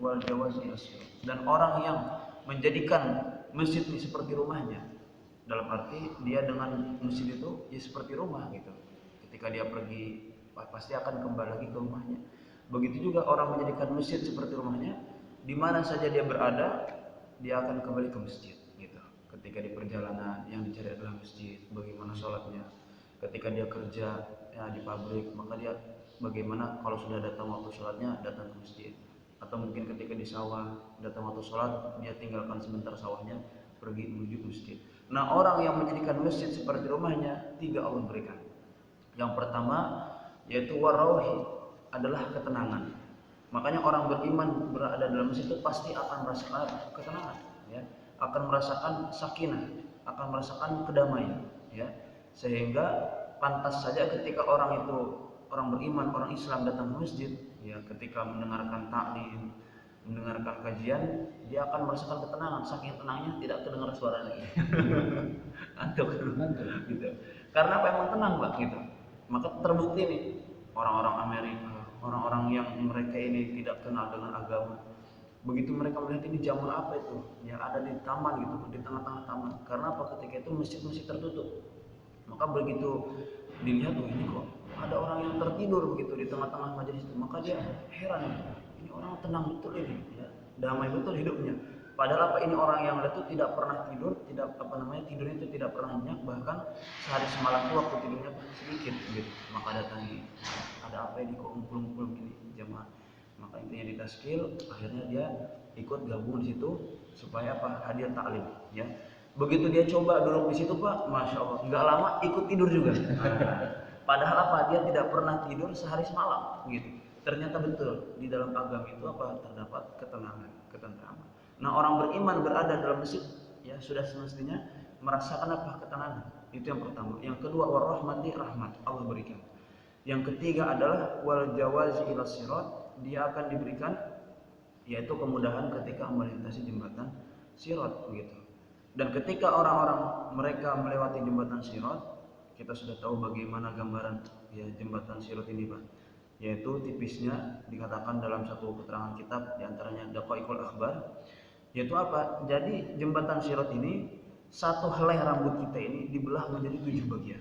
wal jawazi as-sirat. Dan orang yang menjadikan masjid ini seperti rumahnya, dalam arti dia dengan masjid itu ya seperti rumah gitu. Ketika dia pergi pasti akan kembali lagi ke rumahnya. Begitu juga orang menjadikan masjid seperti rumahnya, di mana saja dia berada, dia akan kembali ke masjid gitu. Ketika di perjalanan yang dicari adalah masjid, bagaimana sholatnya. Ketika dia kerja ya, di pabrik, maka dia bagaimana kalau sudah datang waktu sholatnya datang ke masjid. Atau mungkin ketika di sawah datang waktu sholat, dia tinggalkan sebentar sawahnya, pergi menuju masjid. Nah, orang yang menjadikan masjid seperti rumahnya, 3 Allah berikan. Yang pertama yaitu warauhi, adalah ketenangan. Makanya orang beriman berada dalam masjid itu pasti akan merasakan ketenangan, ya, akan merasakan sakinah, akan merasakan kedamaian, ya. Sehingga pantas saja ketika orang itu, orang beriman, orang Islam datang ke masjid, ya, ketika mendengarkan taklim, mendengarkan kajian, dia akan merasakan ketenangan, saking tenangnya tidak terdengar suara lagi. Antuk, gitu. Karena apa, emang tenang, Pak, gitu. Maka terbukti nih orang-orang Amerika, orang-orang yang mereka ini tidak kenal dengan agama, begitu mereka melihat ini jamur apa itu yang ada di taman gitu, di tengah-tengah taman. Karena apa, ketika itu masjid-masjid tertutup, maka begitu dilihat, oh ini kok ada orang yang tertidur begitu di tengah-tengah majelis itu, maka dia heran, ini orang tenang betul ini, ya, damai betul hidupnya. Padahal apa, ini orang yang itu tidak pernah tidur, tidak tidurnya itu tidak pernah nyenyak, bahkan sehari semalam itu waktu tidurnya sedikit gitu. Maka datangi, ada apa ini kok ngumpul-ngumpul gini jamaah. Maka intinya ditaskil, akhirnya dia ikut gabung di situ supaya apa, hadir taklim, ya. Begitu dia coba duduk di situ, Pak, masya Allah, nggak lama ikut tidur juga. Padahal apa, dia tidak pernah tidur sehari semalam gitu. Ternyata betul di dalam agama itu apa, terdapat ketenangan, ketentraman. Nah, orang beriman berada dalam masjid, ya, sudah semestinya merasakan apa, ketenangan. Itu yang pertama. Yang kedua, warahmati, rahmat Allah berikan. Yang ketiga adalah wal jawazi ila sirat, dia akan diberikan yaitu kemudahan ketika melintasi jembatan sirat begitu. Dan ketika orang-orang mereka melewati jembatan sirat, kita sudah tahu bagaimana gambaran ya jembatan sirat ini, Pak. Yaitu tipisnya dikatakan dalam satu keterangan kitab, diantaranya Daqaiqul Akhbar, yaitu apa? Jadi jembatan sirat ini, satu helai rambut kita ini dibelah menjadi 7 bagian.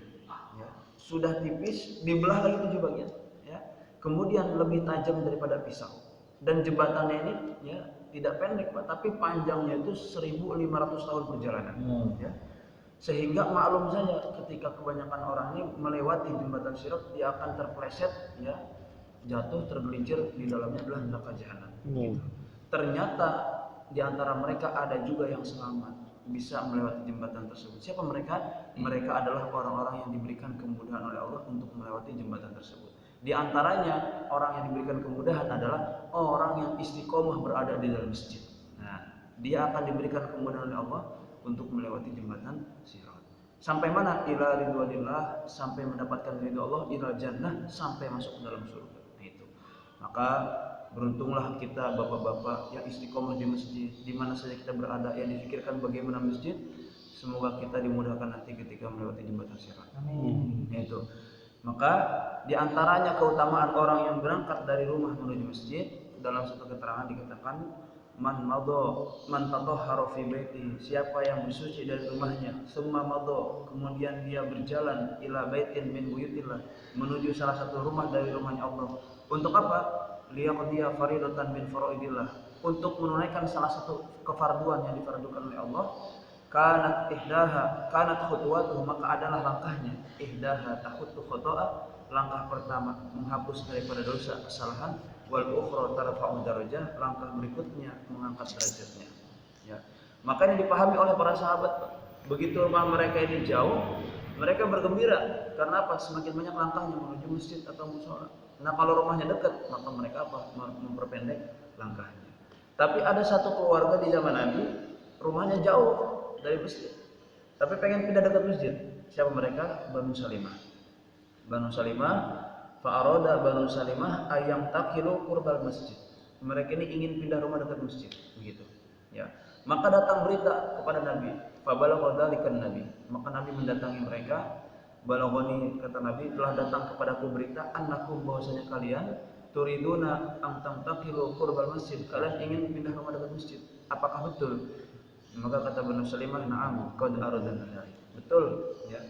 Ya. Sudah tipis, dibelah lagi 7 bagian. Ya. Kemudian lebih tajam daripada pisau. Dan jembatannya ini ya tidak pendek, Pak, tapi panjangnya itu 1500 tahun perjalanan. Ya. Sehingga maklum saja ketika kebanyakan orang ini melewati jembatan sirat, dia akan terpleset, ya, jatuh tergelincir, di dalamnya adalah neraka jahanam. Gitu. Ternyata di antara mereka ada juga yang selamat, bisa melewati jembatan tersebut. Siapa mereka? Mereka adalah orang-orang yang diberikan kemudahan oleh Allah untuk melewati jembatan tersebut. Di antaranya orang yang diberikan kemudahan adalah orang yang istiqomah berada di dalam masjid. Nah, dia akan diberikan kemudahan oleh Allah untuk melewati jembatan sirat. Sampai mana? Ila ridwanillah, sampai mendapatkan ridha Allah, ila jannah, sampai masuk ke dalam surga. Nah, itu. Maka beruntunglah kita bapak-bapak yang istiqomah di masjid, di mana saja kita berada, yang difikirkan bagaimana masjid. Semoga kita dimudahkan nanti ketika melewati jembatan sirat. Amin. Itu. Maka di antaranya keutamaan orang yang berangkat dari rumah menuju masjid, dalam satu keterangan dikatakan man tatahhara fi baiti, siapa yang bersuci dari rumahnya, summa madha, kemudian dia berjalan ila baitin min buyutillah, menuju salah satu rumah dari rumahnya Allah. Untuk apa? Liyaqdiya faridatan min faraidillah, untuk menunaikan salah satu kefarduan yang difardukan oleh Allah. Kanat khutuwatuhu, maka adalah langkahnya, ihdaha takhuttu khoto'a, langkah pertama menghapus daripada dosa kesalahan, wal ukhra tarfa'u darajah, langkah berikutnya mengangkat derajatnya, ya. Maka ini dipahami oleh para sahabat, begitu rumah mereka ini jauh, mereka bergembira karena apa? Semakin banyak langkahnya menuju masjid atau mushola. Nah, kalau rumahnya dekat, maka mereka apa? Memperpendek langkahnya. Tapi ada satu keluarga di zaman Nabi, rumahnya jauh dari masjid, tapi pengen pindah dekat masjid. Siapa mereka? Banu Salimah. Banu Salimah, fa'arada Banu Salimah ayam takilu qurbal masjid. Mereka ini ingin pindah rumah dekat masjid, begitu. Ya. Maka datang berita kepada Nabi. Fabalagha dzalikan Nabi. Maka Nabi mendatangi mereka. Balaghani, kata Nabi, telah datang kepadaku berita annakum, bahwasanya kalian turiduna am tamtaqilu qurbal masjid, kalian ingin pindah rumah dekat masjid, apakah betul? Maka kata Banu Salimah, na'am qad aradna dzalik. Betul, ya.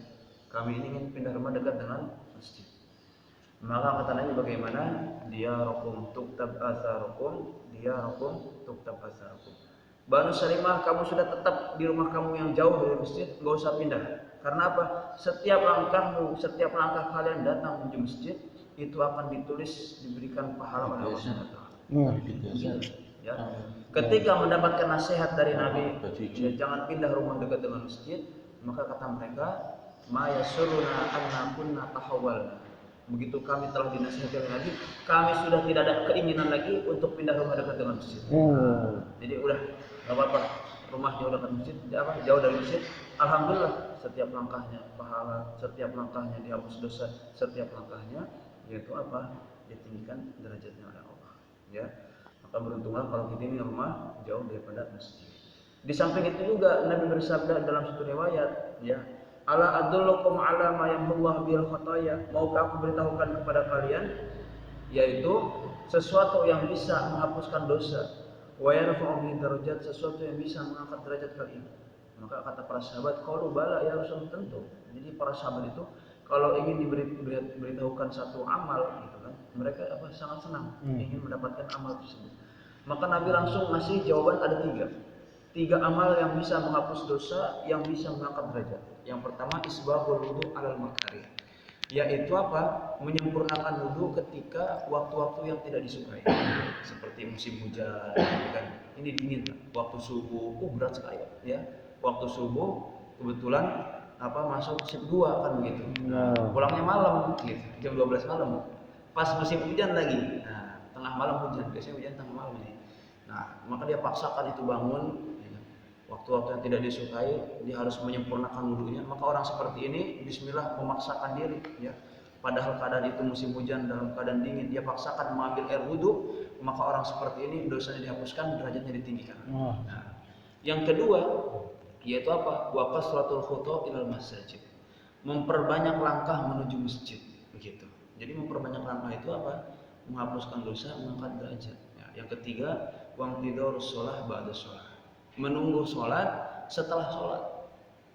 Kami ingin pindah rumah dekat dengan masjid. Maka kata Nabi, bagaimana? Diyarakum tuktab atharukum, diyarakum tuktab atharukum. Banu Salimah, kamu sudah tetap di rumah kamu yang jauh dari masjid, enggak usah pindah. Karena apa? Setiap langkahmu, setiap langkah kalian datang menuju masjid, itu akan ditulis, diberikan pahala oleh Allah SWT. Ya. Ketika mendapatkan nasihat dari Nabi, ya, jangan pindah rumah dekat dengan masjid, maka kata mereka, ma yasuruna anna kunna tahawwalna. Begitu kami telah dinasihati oleh Nabi, kami sudah tidak ada keinginan lagi untuk pindah rumah dekat dengan masjid. Jadi udah nggak apa-apa, rumah jauh dekat masjid, jauh dari masjid. Alhamdulillah, setiap langkahnya pahala, setiap langkahnya dihapus dosa, setiap langkahnya yaitu apa? Ditinggikan derajatnya oleh Allah. Ya, maka beruntunglah kalau kita ini rumah jauh daripada masjid. Di samping itu juga Nabi bersabda dalam satu riwayat, ya. Ala adullukum ala ma yamhullahu bil khataya. Maukah aku beritahukan kepada kalian, yaitu sesuatu yang bisa menghapuskan dosa, wa yarfa'u bihi darajat, sesuatu yang bisa mengangkat derajat kalian. Maka kata para sahabat, qalu bala ya Rasul, tentu. Jadi para sahabat itu kalau ingin diberitahukan satu amal gitu kan, mereka sangat senang ingin mendapatkan amal tersebut. Maka Nabi langsung ngasih jawaban, ada tiga amal yang bisa menghapus dosa, yang bisa mengangkat derajat. Yang pertama, isbahul wudu alal makarih, yaitu apa? Menyempurnakan wudu ketika waktu-waktu yang tidak disukai, seperti musim hujan, kan? Ini dingin, waktu subuh, berat sekali, ya. Waktu subuh kebetulan masuk shift 2 kan begitu. Pulangnya malam, gitu, jam 12 malam. Pas musim hujan lagi, tengah malam hujan, biasanya hujan tengah malam ini. Nah, maka dia paksakan itu bangun. Waktu-waktu yang tidak disukai, dia harus menyempurnakan wudunya. Maka orang seperti ini, bismillah, memaksakan diri, ya. Padahal keadaan itu musim hujan, dalam keadaan dingin, dia paksakan mengambil air wudu, maka orang seperti ini dosanya dihapuskan, derajatnya ditinggikan. Nah, yang kedua, yaitu apa? Wa kasratul khuta ilal masjid. Memperbanyak langkah menuju masjid, begitu. Jadi memperbanyak langkah itu apa? Menghapuskan dosa, mengangkat derajat. Ya, yang ketiga, waqtidorus shalah ba'da shalah. Menunggu sholat setelah sholat.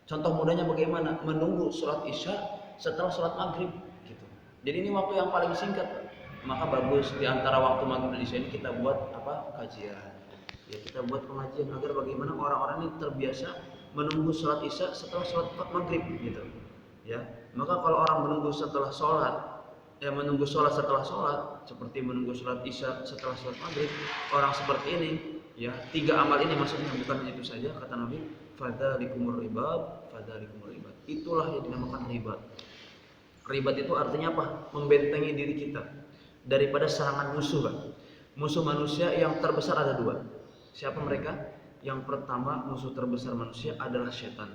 Contoh mudahnya bagaimana? Menunggu sholat isya setelah sholat maghrib, gitu. Jadi ini waktu yang paling singkat. Maka bagus di antara waktu maghrib dan isya ini kita buat kajian. Ya, kita buat pengajian agar bagaimana orang-orang ini terbiasa menunggu sholat isya setelah sholat maghrib, gitu. Ya, maka kalau orang menunggu setelah sholat, menunggu sholat setelah sholat, seperti menunggu sholat isya setelah sholat maghrib, orang seperti ini, ya, 3 amal ini maksudnya bukan itu saja, kata Nabi, fadzalikumur ribat, fadzalikumur ribat. Itulah yang dinamakan ribat. Ribat itu artinya apa? Membentengi diri kita daripada serangan musuh, kan? Musuh manusia yang terbesar ada 2. Siapa mereka? Yang pertama, musuh terbesar manusia adalah setan.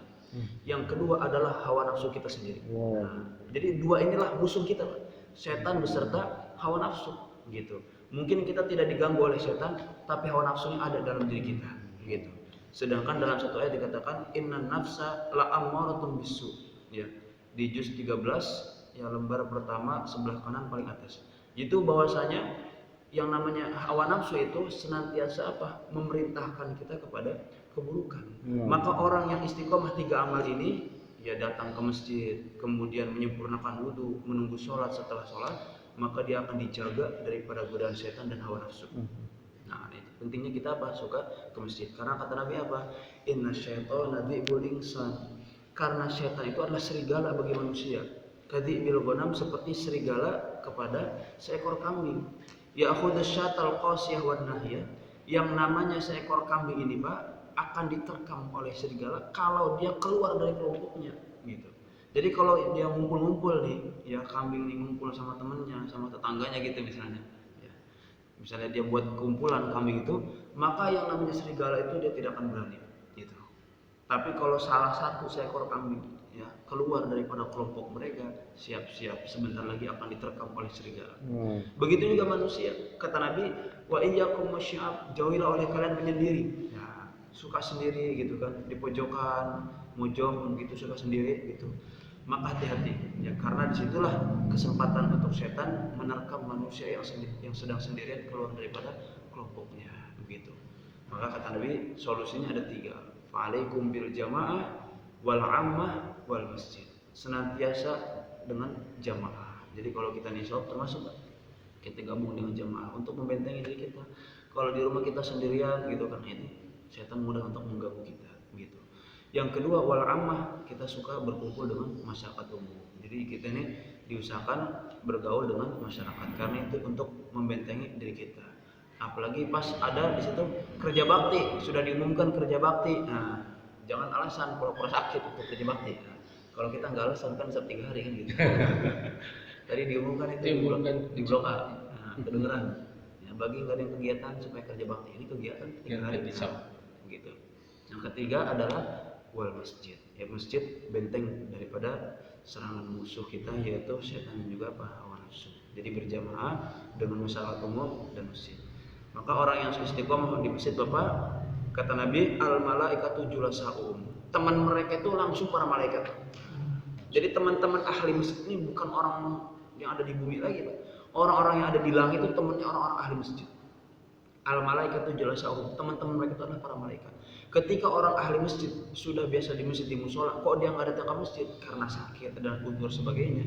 Yang kedua adalah hawa nafsu kita sendiri. Nah, jadi 2 inilah musuh kita, Pak. Setan beserta hawa nafsu, gitu. Mungkin kita tidak diganggu oleh setan, tapi hawa nafsunya ada dalam diri kita, gitu. Sedangkan dalam satu ayat dikatakan innan nafsa la'ammaratun bisu, ya. Di juz 13, ya, lembar pertama sebelah kanan paling atas. Itu bahwasanya yang namanya hawa nafsu itu senantiasa memerintahkan kita kepada keburukan. Maka orang yang istiqomah 3 amal ini, ya, datang ke masjid, kemudian menyempurnakan wudu, menunggu sholat setelah sholat, maka dia akan dijaga daripada godaan setan dan hawa nafsu. Nah, itu pentingnya kita suka ke masjid. Karena kata Nabi inna syaitana dzi'bul insan. Karena setan itu adalah serigala bagi manusia. Kadzi'bil ghanam, seperti serigala kepada seekor kambing. Ya'khudus syatal qasiyah wan nahiyah. Yang namanya seekor kambing ini, Pak, akan diterkam oleh serigala kalau dia keluar dari kelompoknya, gitu. Jadi kalau dia ngumpul-ngumpul nih, ya, kambing ini ngumpul sama temennya, sama tetangganya gitu misalnya, ya. Misalnya dia buat kumpulan kambing itu, maka yang namanya serigala itu dia tidak akan berani, gitu. Tapi kalau salah satu seekor kambing, ya, keluar daripada kelompok mereka, siap-siap sebentar lagi akan diterkam oleh serigala. Begitu juga manusia. Kata Nabi, wa iyyakum wasy'ab, jauhilah oleh kalian menyendiri. Suka sendiri, gitu kan, di pojokan, mojong gitu, suka sendiri, gitu. maka hati-hati ya, karena disitulah kesempatan untuk setan menerkam manusia yang sedang sendirian keluar daripada kelompoknya begitu. Maka kata Nabi solusinya ada 3. Fa'alaikum bil jamaah wal ammah wal masjid. Senantiasa dengan jamaah. Jadi kalau kita nisab termasuk kita gabung dengan jamaah untuk membentengi diri kita. Kalau di rumah kita sendirian gitu kan, ini setan mudah untuk mengganggu kita gitu. Yang kedua wal ammah, kita suka berkumpul dengan masyarakat umum. Jadi kita ini diusahakan bergaul dengan masyarakat karena itu untuk membentengi diri kita. Apalagi pas ada di situ kerja bakti, sudah diumumkan kerja bakti. Nah, jangan alasan pura-pura sakit untuk kerja bakti. Nah, kalau kita nggak alasan kan setiap 3 hari kan gitu. Tadi diumumkan itu di blok A. Nah, kedengeran. Ya, bagi nggak ada yang kegiatan supaya kerja bakti, ini kegiatan 3 hari bisa. Gitu. Yang ketiga adalah wal masjid. Ya, masjid benteng daripada serangan musuh kita yaitu setan dan juga hawa nafsu. Jadi berjamaah dengan masyarakat umum dan masjid. Maka orang yang istiqomah di masjid Bapak, kata Nabi al malaikatu julasaum. Teman mereka itu langsung para malaikat. Jadi teman-teman ahli masjid ini bukan orang yang ada di bumi lagi, Pak. Orang-orang yang ada di langit itu temannya orang-orang ahli masjid. Al malaikatu julasaum. Teman-teman mereka itu adalah para malaikat. Ketika orang ahli masjid sudah biasa di masjid di musola, kok dia nggak datang ke masjid karena sakit dan uzur sebagainya.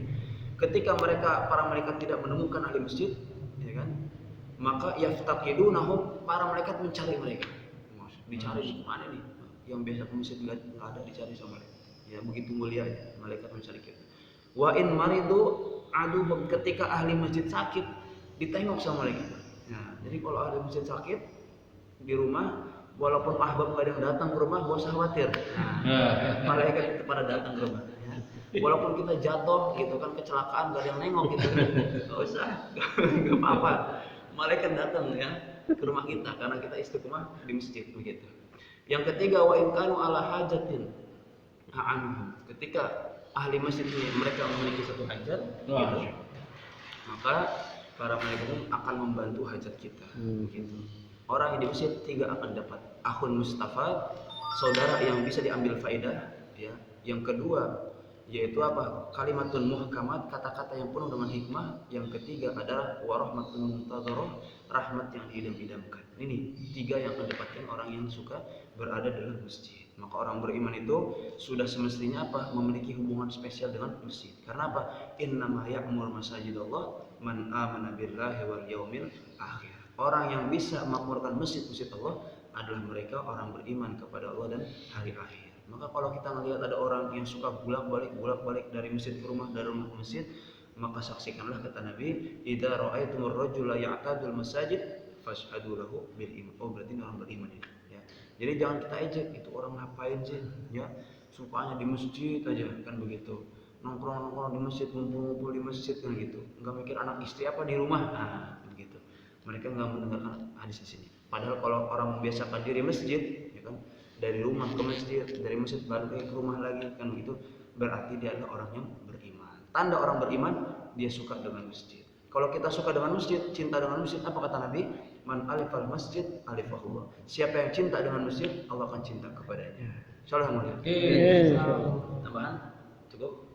Ketika mereka para malaikat tidak menemukan ahli masjid, ya kan? Maka yaftaqidunahum, para malaikat mencari mereka. Dicari di mana nih? Yang biasa ke masjid nggak ada, dicari sama mereka. Ya begitu mulia ya, malaikat mencari kita. Wa in maridu aduhum, ketika ahli masjid sakit ditengok sama mereka. Nah, jadi kalau ahli masjid sakit di rumah, walaupun ahbab gak ada yang datang ke rumah, gak usah khawatir. Nah, malaikat itu pada datang ke rumah. Ya. Walaupun kita jatuh gitu kan, kecelakaan gak ada yang nengok gitu, gak usah, gak apa-apa. Malaikat datang ya ke rumah kita karena kita istiqomah di masjid begitu. Yang ketiga wa in kanu ala hajatin a'anuhum. Ketika ahli masjid ini mereka memiliki satu hajat, gitu, maka para malaikat akan membantu hajat kita. Begitu. Orang yang di masjid 3 akan dapat akhun mustafa, saudara yang bisa diambil faedah, ya. Yang kedua yaitu apa? Kalimatun muhkamat, kata-kata yang penuh dengan hikmah. Yang ketiga adalah warahmatun muntadharah, rahmat yang diidam-idamkan. Ini 3 yang akan dapatkan orang yang suka berada dalam masjid. Maka orang beriman itu sudah semestinya apa? Memiliki hubungan spesial dengan masjid. Karena apa? Innama ya'mur masajidallah man amana billahi wal yaumil akhir. Orang yang bisa memakmurkan masjid-masjid Allah adalah mereka orang beriman kepada Allah dan hari akhir. Maka kalau kita melihat ada orang yang suka bolak-balik dari masjid ke rumah, dari rumah ke masjid, maka saksikanlah kata Nabi, idza ra'aitumur rajula ya'tadul masajid fashhadu lahu bil iman. Oh, berarti ini orang beriman ini, ya. Jadi jangan kita ejek, itu orang ngapain sih, ya? Sukanya di masjid aja kan begitu. Nongkrong-nongkrong di masjid, ngumpul-ngumpul di masjid kan gitu. Enggak mikir anak istri apa di rumah. Nah, begitu. Mereka nggak mendengarkan hadis di sini. Padahal kalau orang membiasakan diri masjid, ya kan, dari rumah ke masjid, dari masjid balik ke rumah lagi, kan begitu, berarti dia adalah orang yang beriman. Tanda orang beriman, dia suka dengan masjid. Kalau kita suka dengan masjid, cinta dengan masjid, apa kata Nabi? Man alifal masjid alifahullah. Siapa yang cinta dengan masjid, Allah akan cinta kepadanya. Insyaallah mulia. Tambahan? Cukup?